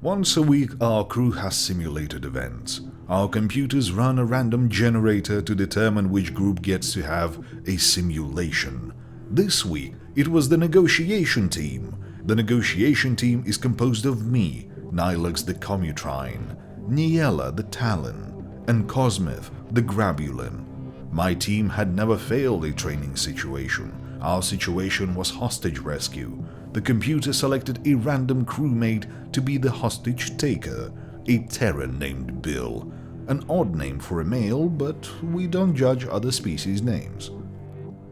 Once a week, our crew has simulated events. Our computers run a random generator to determine which group gets to have a simulation. This week, it was the negotiation team. The negotiation team is composed of me, Nilux the Commutrine, Niella the Talon, and Cosmith the Grabulin. My team had never failed a training situation. Our situation was hostage rescue. The computer selected a random crewmate to be the hostage taker, a Terran named Bill. An odd name for a male, but we don't judge other species' names.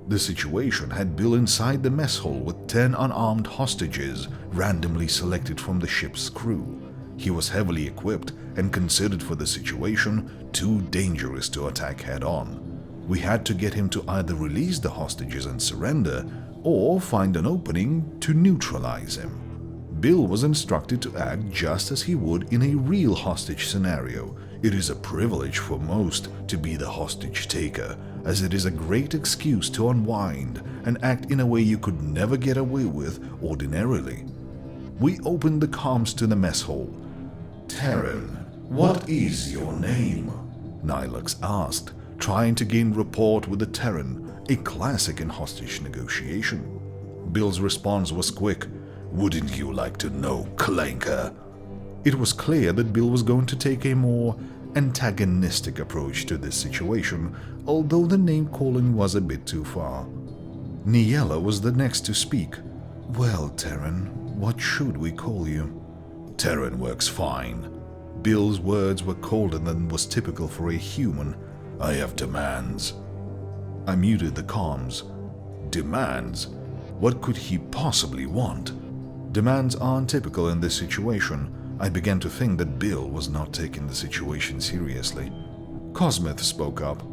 The situation had Bill inside the mess hall with 10 unarmed hostages randomly selected from the ship's crew. He was heavily equipped and considered for the situation too dangerous to attack head-on. We had to get him to either release the hostages and surrender, or find an opening to neutralize him. Bill was instructed to act just as he would in a real hostage scenario. It is a privilege for most to be the hostage taker, as it is a great excuse to unwind and act in a way you could never get away with ordinarily. We opened the comms to the mess hall. "Terran, what is your name?" Nilux asked, trying to gain rapport with the Terran, a classic in hostage negotiation. Bill's response was quick. "Wouldn't you like to know, clanker?" It was clear that Bill was going to take a more antagonistic approach to this situation, although the name-calling was a bit too far. Niella was the next to speak. "Well, Terran, what should we call you?" "Terran works fine." Bill's words were colder than was typical for a human. "I have demands." I muted the comms. Demands? What could he possibly want? Demands aren't typical in this situation. I began to think that Bill was not taking the situation seriously. Cosmith spoke up.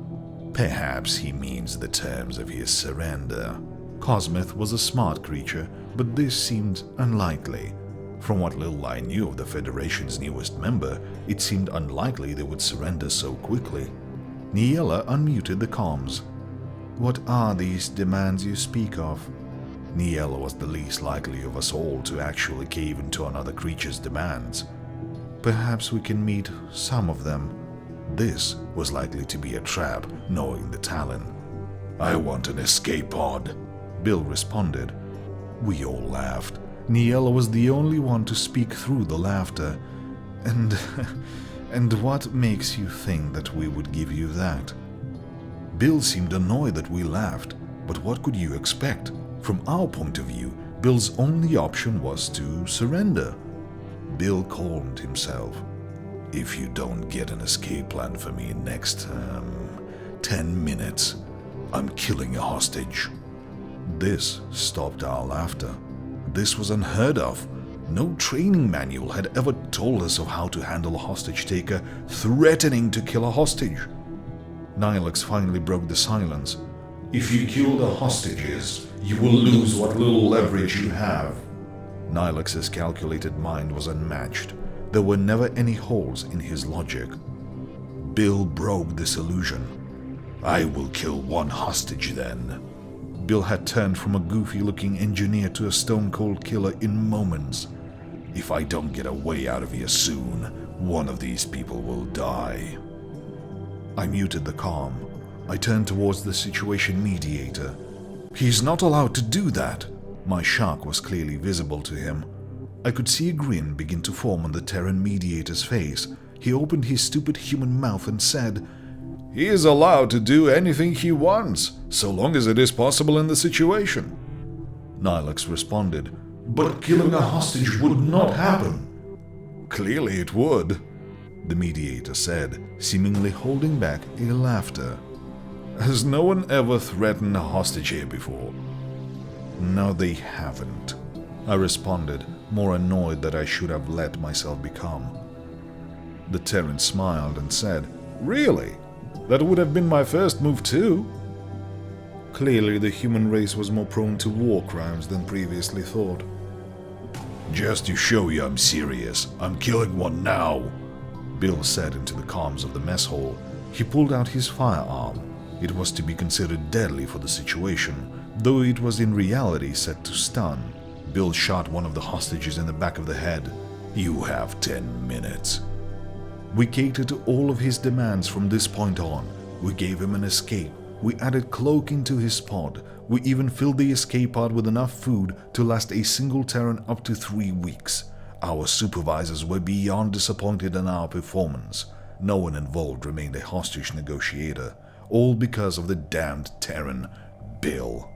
"Perhaps he means the terms of his surrender." Cosmith was a smart creature, but this seemed unlikely. From what little I knew of the Federation's newest member, it seemed unlikely they would surrender so quickly. Niella unmuted the comms. "What are these demands you speak of?" Niella was the least likely of us all to actually cave into another creature's demands. "Perhaps we can meet some of them." This was likely to be a trap, knowing the Talon. "I want an escape pod," Bill responded. We all laughed. Niella was the only one to speak through the laughter. And what makes you think that we would give you that?" Bill seemed annoyed that we laughed, but what could you expect? From our point of view, Bill's only option was to surrender. Bill calmed himself. "If you don't get an escape plan for me in next 10 minutes, I'm killing a hostage." This stopped our laughter. This was unheard of. No training manual had ever told us of how to handle a hostage taker threatening to kill a hostage. Nilux finally broke the silence. "If you kill the hostages, you will lose what little leverage you have." Nilux's calculated mind was unmatched. There were never any holes in his logic. Bill broke this illusion. "I will kill one hostage then." Bill had turned from a goofy-looking engineer to a stone-cold killer in moments. "If I don't get a way out of here soon, one of these people will die." I muted the comm. I turned towards the situation mediator. "He's not allowed to do that." My shock was clearly visible to him. I could see a grin begin to form on the Terran mediator's face. He opened his stupid human mouth and said, "He is allowed to do anything he wants, so long as it is possible in the situation." Nilux responded, "But killing a hostage would not happen." "Clearly it would," the mediator said, seemingly holding back a laughter. "Has no one ever threatened a hostage here before?" "No, they haven't," I responded, more annoyed that I should have let myself become. The Terran smiled and said, "Really? That would have been my first move too." Clearly the human race was more prone to war crimes than previously thought. "Just to show you I'm serious, I'm killing one now," Bill said into the comms of the mess hall. He pulled out his firearm. It was to be considered deadly for the situation, though it was in reality set to stun. Bill shot one of the hostages in the back of the head. You have 10 minutes. We catered to all of his demands from this point on. We gave him an escape. We added cloaking to his pod. We even filled the escape pod with enough food to last a single Terran up to 3 weeks. Our supervisors were beyond disappointed in our performance. No one involved remained a hostage negotiator, all because of the damned Terran Bill.